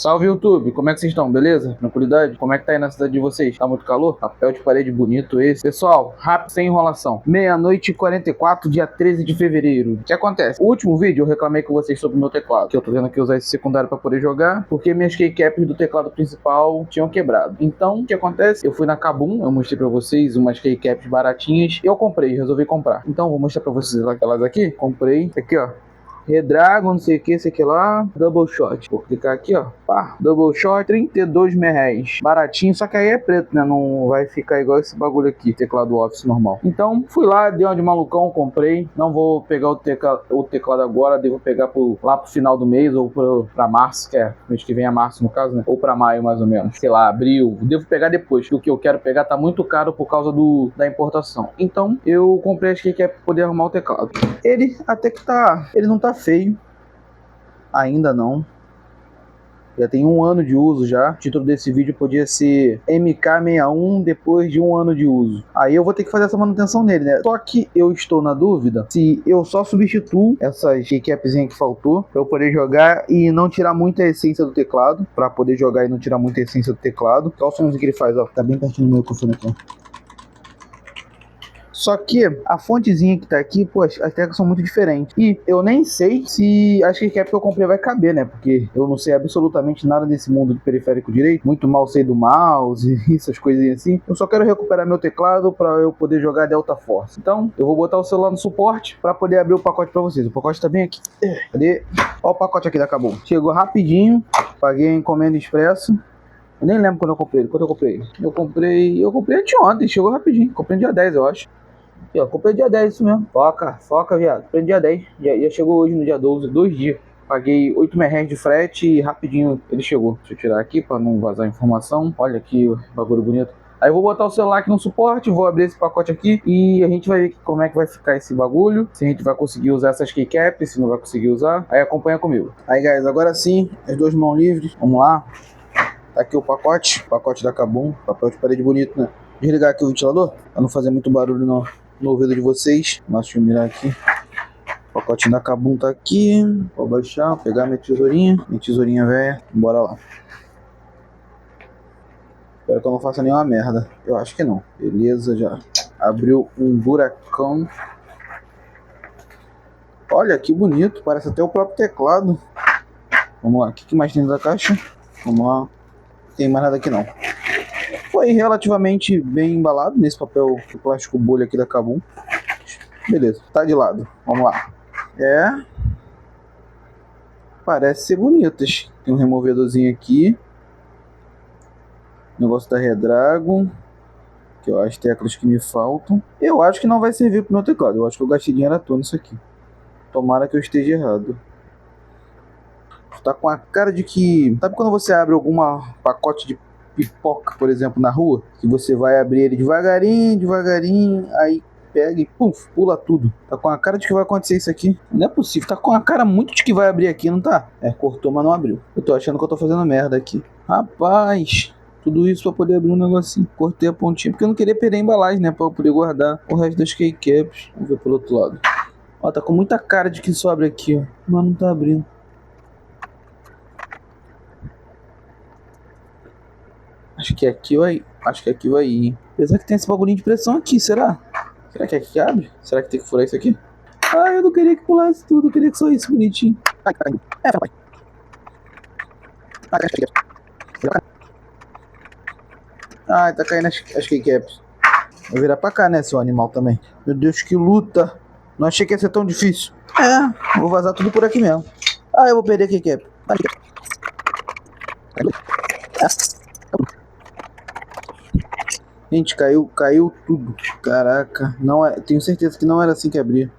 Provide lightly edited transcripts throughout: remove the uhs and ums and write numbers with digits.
Salve YouTube, como é que vocês estão? Beleza? Tranquilidade? Como é que tá aí na cidade de vocês? Tá muito calor? Papel de parede bonito esse. Pessoal, rápido, sem enrolação. Meia-noite e 44, dia 13 de fevereiro. O que acontece? O último vídeo eu reclamei com vocês sobre o meu teclado, que eu tô tendo que usar esse secundário pra poder jogar, porque minhas keycaps do teclado principal tinham quebrado. Então, o que acontece? Eu fui na Kabum, eu mostrei pra vocês umas keycaps baratinhas, e eu comprei, resolvi comprar. Então, vou mostrar pra vocês elas aqui. Comprei. Aqui, ó. Redragon, não sei o que, esse aqui lá, Double Shot. Vou clicar aqui, ó. Pá, Double Shot, 32 reais. Baratinho, só que aí é preto, né? Não vai ficar igual esse bagulho aqui, teclado Office normal. Então, fui lá, dei uma de malucão, comprei. Não vou pegar o teclado agora, devo pegar lá pro final do mês, ou pra março, que é mês que vem é março no caso, né? Ou pra maio, mais ou menos. Sei lá, abril. Devo pegar depois, porque o que eu quero pegar tá muito caro por causa da importação. Então, eu comprei acho que é pra poder arrumar o teclado. Ele até que tá... Ele não tá feio, ainda não. Já tem um ano de uso já. O título desse vídeo podia ser MK61 depois de um ano de uso. Aí eu vou ter que fazer essa manutenção nele, né? Só que eu estou na dúvida se eu só substituo essas keycapzinhas que faltou para eu poder jogar e não tirar muita essência do teclado. Para poder jogar e não tirar muita essência do teclado. Olha o som que ele faz, ó. Tá bem pertinho do meu microfone aqui. Só que a fontezinha que tá aqui, pô, as teclas são muito diferentes. E eu nem sei se a keycap que eu comprei vai caber, né? Porque eu não sei absolutamente nada desse mundo do periférico direito. Muito mal sei do mouse e essas coisinhas assim. Eu só quero recuperar meu teclado para eu poder jogar Delta Force. Então, eu vou botar o celular no suporte para poder abrir o pacote para vocês. O pacote tá bem aqui. Cadê? Ó o pacote aqui da Kabum. Chegou rapidinho. Paguei a encomenda expresso. Eu nem lembro quando eu comprei ele. Quando eu comprei ele? Eu comprei anteontem. Chegou rapidinho. Comprei no dia 10, eu acho. E ó, comprei dia 10, isso mesmo. Foca, viado. Comprei dia 10. Já chegou hoje no dia 12, 2 dias. Paguei 8 reais de frete e rapidinho ele chegou. Deixa eu tirar aqui pra não vazar informação. Olha aqui o bagulho bonito. Aí eu vou botar o celular aqui no suporte, vou abrir esse pacote aqui e a gente vai ver como é que vai ficar esse bagulho. Se a gente vai conseguir usar essas keycaps, se não vai conseguir usar. Aí acompanha comigo. Aí, guys, agora sim, as duas mãos livres. Vamos lá. Tá aqui o pacote da Kabum. Papel de parede bonito, né? Desligar aqui o ventilador, pra não fazer muito barulho no ouvido de vocês. Mas deixa eu mirar aqui. O pacotinho da Kabum tá aqui. Vou baixar, pegar minha tesourinha velha. Bora lá. Espero que eu não faça nenhuma merda. Eu acho que não. Beleza, já abriu um buracão. Olha que bonito, parece até o próprio teclado. Vamos lá, o que mais tem dentro da caixa? Vamos lá. Não tem mais nada aqui não. Foi relativamente bem embalado nesse papel de plástico bolha aqui da Kabum. Beleza, tá de lado. Vamos lá. Parece ser bonitas. Tem um removedorzinho aqui. Negócio da Redragon. Que é as teclas que me faltam. Eu acho que não vai servir pro meu teclado. Eu acho que eu gastei dinheiro à toa nisso aqui. Tomara que eu esteja errado. Tá com a cara de que... Sabe quando você abre algum pacote de pipoca, por exemplo, na rua? Que você vai abrir ele devagarinho, aí pega e puf, pula tudo. Tá com a cara de que vai acontecer isso aqui. Não é possível, tá com a cara muito de que vai abrir aqui, não tá? Cortou, mas não abriu. Eu tô achando que eu tô fazendo merda aqui. Rapaz, tudo isso pra poder abrir um negocinho. Cortei a pontinha, porque eu não queria perder a embalagem, né? Pra eu poder guardar o resto das keycaps. Vamos ver pelo outro lado. Ó, tá com muita cara de que só abre aqui, ó. Mas não tá abrindo. Acho que aqui vai ir, hein? Apesar que tem esse bagulhinho de pressão aqui, será? Será que aqui abre? Será que tem que furar isso aqui? Ah, eu não queria que pulasse tudo, eu queria que só isso bonitinho. Ai, tá caindo as keycaps. Vou virar pra cá, né, seu animal também. Meu Deus, que luta. Não achei que ia ser tão difícil. Vou vazar tudo por aqui mesmo. Ah, eu vou perder a keycap. Gente, caiu tudo. Caraca, não é, tenho certeza que não era assim que abria.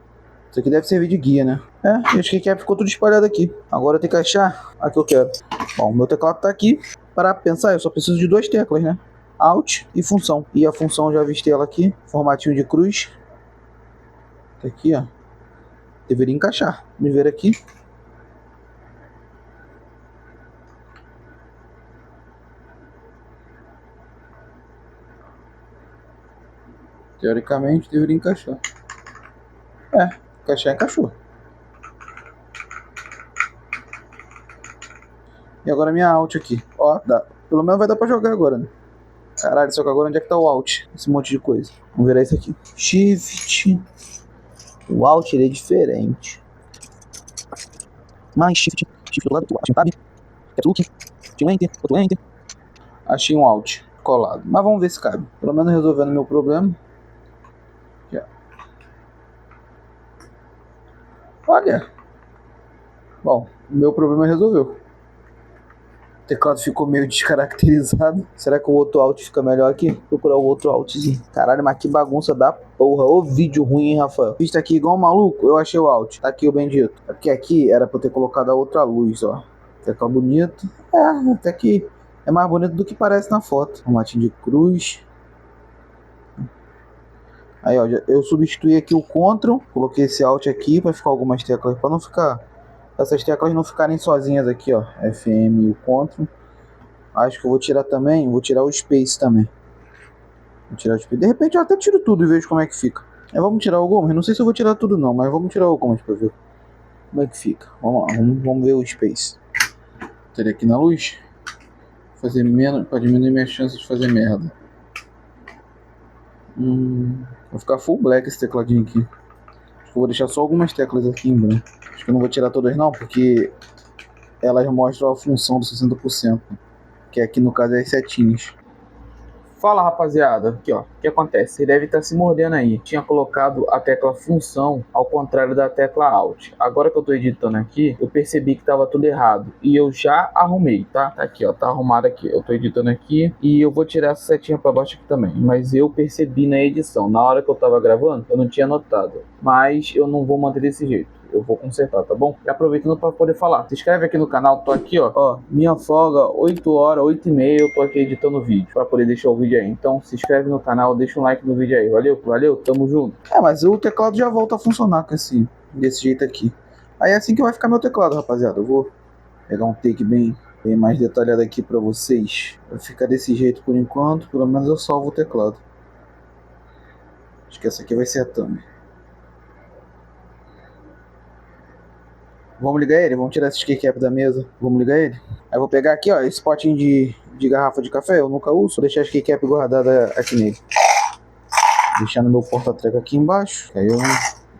Isso aqui deve servir de guia, né? Acho que ficou tudo espalhado aqui. Agora eu tenho que achar a que eu quero. Bom, meu teclado tá aqui. Para pensar, eu só preciso de 2 teclas, né? Alt e função. E a função eu já avistei ela aqui. Formatinho de cruz. Tá aqui, ó. Deveria encaixar. Vamos ver aqui. Teoricamente deveria encaixar. Encaixou. E agora minha Alt aqui. Ó, dá. Pelo menos vai dar pra jogar agora, né? Caralho, só que agora onde é que tá o Alt? Esse monte de coisa. Vamos virar isso aqui. Shift. O Alt ele é diferente. Mais Shift. Shift do lado do Alt. Tab. Look. Tio Enter. Outro Enter. Achei um Alt colado. Mas vamos ver se cabe. Pelo menos resolvendo meu problema. Já. Olha. Bom, o meu problema resolveu. O teclado ficou meio descaracterizado. Será que o outro Alt fica melhor aqui? Vou procurar o outro Altzinho. Caralho, mas que bagunça da porra. Ô vídeo ruim, hein, Rafael? Vista aqui igual um maluco, eu achei o Alt. Tá aqui o bendito. É porque aqui era pra eu ter colocado a outra luz, ó. Teclado bonito. É, até que é mais bonito do que parece na foto. Um latim de cruz. Aí, ó, eu substituí aqui o Ctrl. Coloquei esse Alt aqui pra ficar algumas teclas. Pra não ficar... essas teclas não ficarem sozinhas aqui, ó. FM e o Ctrl. Acho que eu vou tirar também. Vou tirar o Space também. Vou tirar o Space. De repente eu até tiro tudo e vejo como é que fica. Vamos tirar algumas? Não sei se eu vou tirar tudo não, mas vamos tirar algumas pra ver como é que fica. Vamos lá, vamos ver o Space. Teria aqui na luz. Fazer menos, pra diminuir minhas chances de fazer merda. Vai ficar full black esse tecladinho aqui. Acho que eu vou deixar só algumas teclas aqui em branco. Acho que eu não vou tirar todas não, porque elas mostram a função do 60%, que aqui no caso é as setinhas. Fala, rapaziada, aqui ó, o que acontece? Você deve estar se mordendo aí. Tinha colocado a tecla função ao contrário da tecla alt. Agora que eu tô editando aqui, eu percebi que tava tudo errado e eu já arrumei, tá? Tá aqui ó, tá arrumado aqui. Eu tô editando aqui e eu vou tirar essa setinha pra baixo aqui também. Mas eu percebi na edição, na hora que eu tava gravando, eu não tinha notado. Mas eu não vou manter desse jeito. Eu vou consertar, tá bom? E aproveitando para poder falar, se inscreve aqui no canal, tô aqui, ó, minha folga, 8 horas, 8h30, eu tô aqui editando o vídeo, para poder deixar o vídeo aí. Então, se inscreve no canal, deixa um like no vídeo aí, valeu, tamo junto. Mas o teclado já volta a funcionar com desse jeito aqui. Aí é assim que vai ficar meu teclado, rapaziada. Eu vou pegar um take bem mais detalhado aqui para vocês. Vai ficar desse jeito por enquanto, pelo menos eu salvo o teclado. Acho que essa aqui vai ser a thumb. Vamos ligar ele? Vamos tirar esse keycap da mesa. Vamos ligar ele? Aí eu vou pegar aqui, ó, esse potinho de garrafa de café. Eu nunca uso. Vou deixar esse keycap guardado aqui nele. Deixar no meu porta-treco aqui embaixo. Aí eu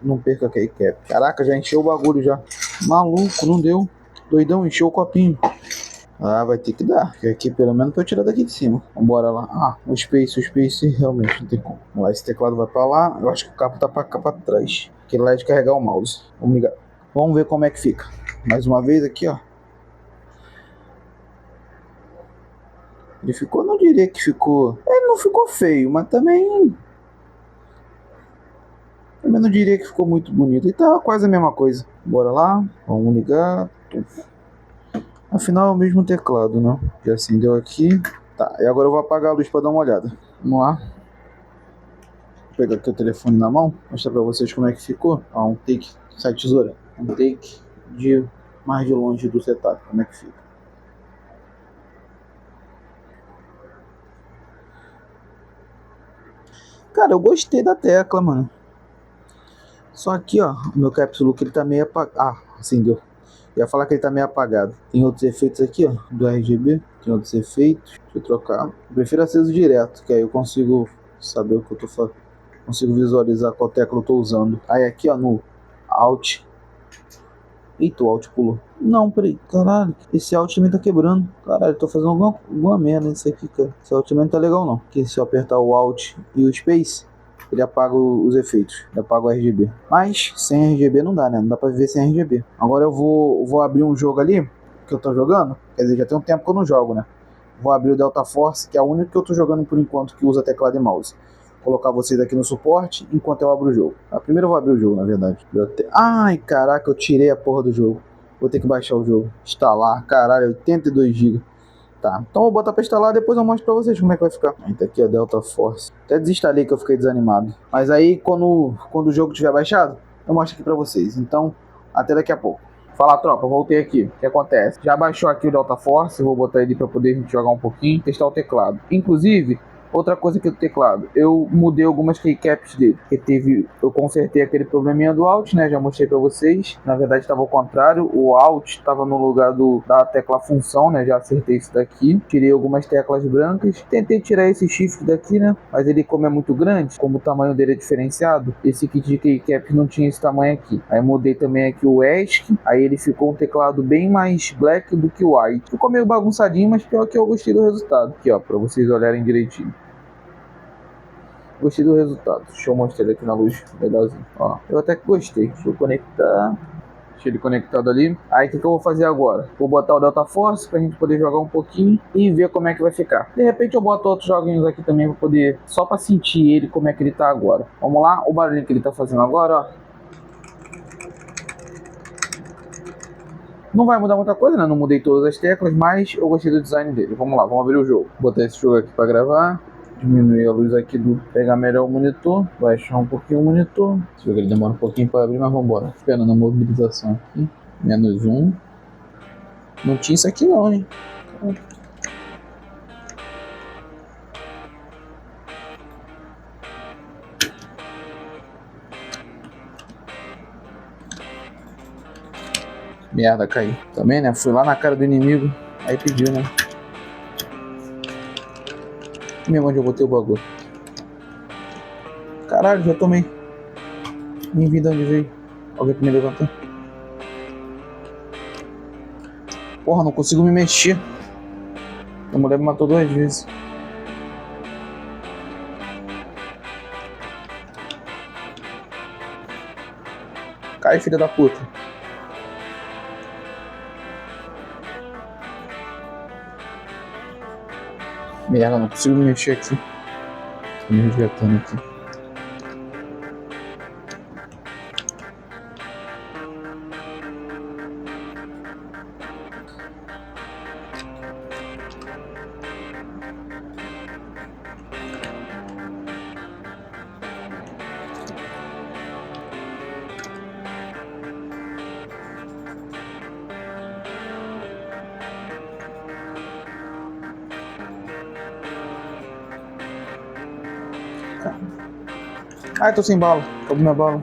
não perco a keycap. Caraca, já encheu o bagulho já. Maluco, não deu. Doidão, encheu o copinho. Ah, vai ter que dar. Porque aqui pelo menos pra eu tirar daqui de cima. Vambora lá. Ah, o Space realmente não tem como. Vamos lá, esse teclado vai pra lá. Eu acho que o cabo tá pra cá pra trás. Aquele lá é de carregar o mouse. Vamos ligar. Vamos ver como é que fica. Mais uma vez aqui, ó. Ele ficou, não diria que ficou... Ele não ficou feio, mas também não diria que ficou muito bonito. Ele tava quase a mesma coisa. Bora lá. Vamos ligar. Afinal é o mesmo teclado, né? Já acendeu aqui. Tá, e agora eu vou apagar a luz pra dar uma olhada. Vamos lá. Vou pegar aqui o telefone na mão. Mostrar pra vocês como é que ficou. Ó, um take... Sai tesoura. Um take de mais de longe do setup, como é que fica. Cara, eu gostei da tecla, mano. Só aqui, ó, o meu caps look ele tá meio apagado. Ah, acendeu. Ia falar que ele tá meio apagado. Tem outros efeitos aqui, ó, do RGB. Tem outros efeitos. Deixa eu trocar. Eu prefiro aceso direto, que aí eu consigo saber o que eu tô fazendo. Consigo visualizar qual tecla eu tô usando. Aí aqui, ó, no Alt. Eita, o Alt pulou. Não, peraí, caralho. Esse Alt também tá quebrando. Caralho, tô fazendo alguma merda nisso aqui, cara. Esse Alt também não tá legal, não. Porque se eu apertar o Alt e o Space, ele apaga os efeitos. Ele apaga o RGB. Mas sem RGB não dá, né? Não dá pra viver sem RGB. Agora eu vou abrir um jogo ali que eu tô jogando. Quer dizer, já tem um tempo que eu não jogo, né? Vou abrir o Delta Force, que é o único que eu tô jogando por enquanto que usa teclado e mouse. Vou colocar vocês aqui no suporte enquanto eu abro o jogo. Primeiro eu vou abrir o jogo, na verdade. Ai, caraca, eu tirei a porra do jogo. Vou ter que baixar o jogo. Instalar, caralho, 82 GB. Tá, então eu vou botar pra instalar, depois eu mostro pra vocês como é que vai ficar. Aí tá aqui a Delta Force. Até desinstalei que eu fiquei desanimado. Mas aí, quando o jogo tiver baixado, eu mostro aqui pra vocês. Então, até daqui a pouco. Fala, tropa, voltei aqui. O que acontece? Já baixou aqui o Delta Force, vou botar ele pra poder a gente jogar um pouquinho, testar o teclado. Inclusive, Outra coisa aqui do teclado, eu mudei algumas keycaps dele, porque eu consertei aquele probleminha do Alt, né, já mostrei pra vocês, na verdade estava ao contrário, o Alt estava no lugar da tecla função, né, já acertei isso daqui, tirei algumas teclas brancas, tentei tirar esse Shift daqui, né, mas ele como é muito grande, como o tamanho dele é diferenciado, esse kit de keycaps não tinha esse tamanho aqui, aí mudei também aqui o ESC, aí ele ficou um teclado bem mais black do que o white, ficou meio bagunçadinho, mas pior que eu gostei do resultado, aqui ó, pra vocês olharem direitinho. Gostei do resultado. Deixa eu mostrar ele aqui na luz. Legalzinho. Ó, eu até que gostei. Deixa eu conectar. Deixa ele conectado ali. Aí o que eu vou fazer agora? Vou botar o Delta Force pra gente poder jogar um pouquinho e ver como é que vai ficar. De repente eu boto outros joguinhos aqui também pra poder... Só pra sentir ele como é que ele tá agora. Vamos lá. O barulho que ele tá fazendo agora, ó. Não vai mudar muita coisa, né? Não mudei todas as teclas, mas eu gostei do design dele. Vamos lá, vamos abrir o jogo. Vou botar esse jogo aqui pra gravar. Diminuir a luz aqui, pegar melhor o monitor, baixar um pouquinho o monitor. Esse jogo ele demora um pouquinho para abrir, mas vamos embora. Esperando a mobilização aqui. -1. Não tinha isso aqui não, hein? Merda, caí. Também, né? Fui lá na cara do inimigo. Aí pediu, né? Mesmo onde eu botei o bagulho. Caralho, já tomei. Nem vi de onde veio. Alguém pra me levantar. Porra, não consigo me mexer. A mulher me matou 2 vezes. Cai, filha da puta. Merda, não consigo me mexer aqui. Tô me resgatando aqui. Ai, tô sem bala. Acabou minha bala.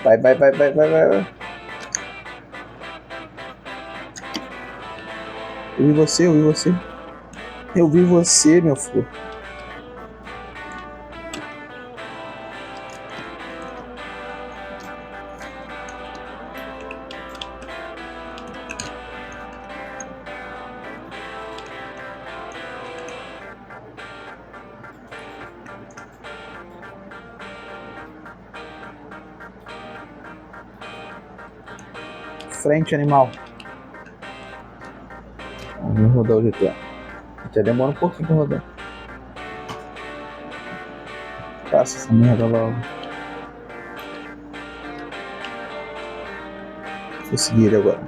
Vai, vai, vai, vai, vai, vai. Eu vi você, eu vi você. Eu vi você, meu filho. Frente, animal. Vamos rodar o GTA. Até demora um pouquinho pra rodar. Passa essa merda logo. Vou seguir ele agora.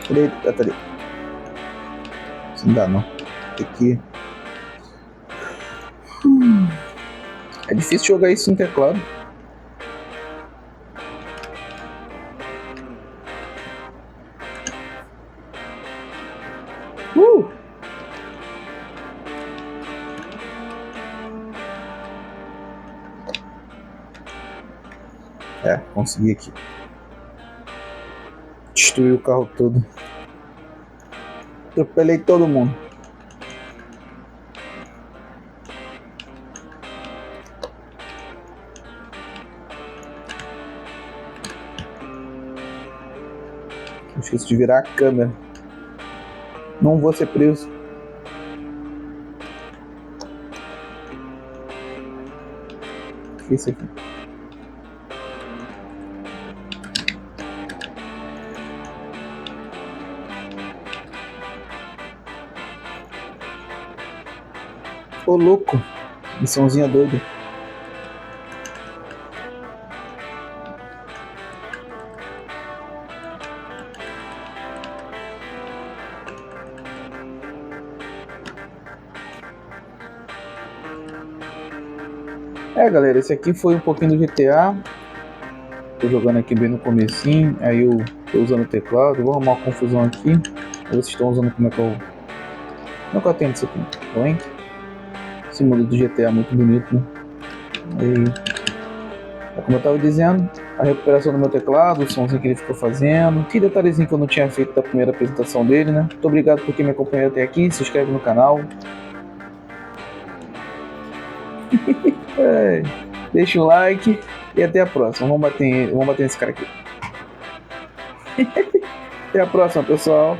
Cadê ele? Ah, tá ali. Isso não dá não. Tem que... É difícil jogar isso no teclado. É, consegui aqui. Destruí o carro todo. Atropelei todo mundo. Esqueci de virar a câmera. Não vou ser preso. O que é isso aqui? Ô louco. Missãozinha doida. Galera, esse aqui foi um pouquinho do GTA. Tô jogando aqui bem no comecinho, aí eu tô usando o teclado. Vou arrumar uma confusão aqui. Vocês estão usando como é que eu... Como é que eu atendo isso aqui? Blank. Esse mundo do GTA é muito bonito, né? Aí, como eu tava dizendo, a recuperação do meu teclado, o somzinho que ele ficou fazendo. Que detalhezinho que eu não tinha feito da primeira apresentação dele, né? Muito obrigado por quem me acompanhou até aqui. Se inscreve no canal. Deixa um like e até a próxima. Vamos bater nesse cara aqui. Até a próxima, pessoal.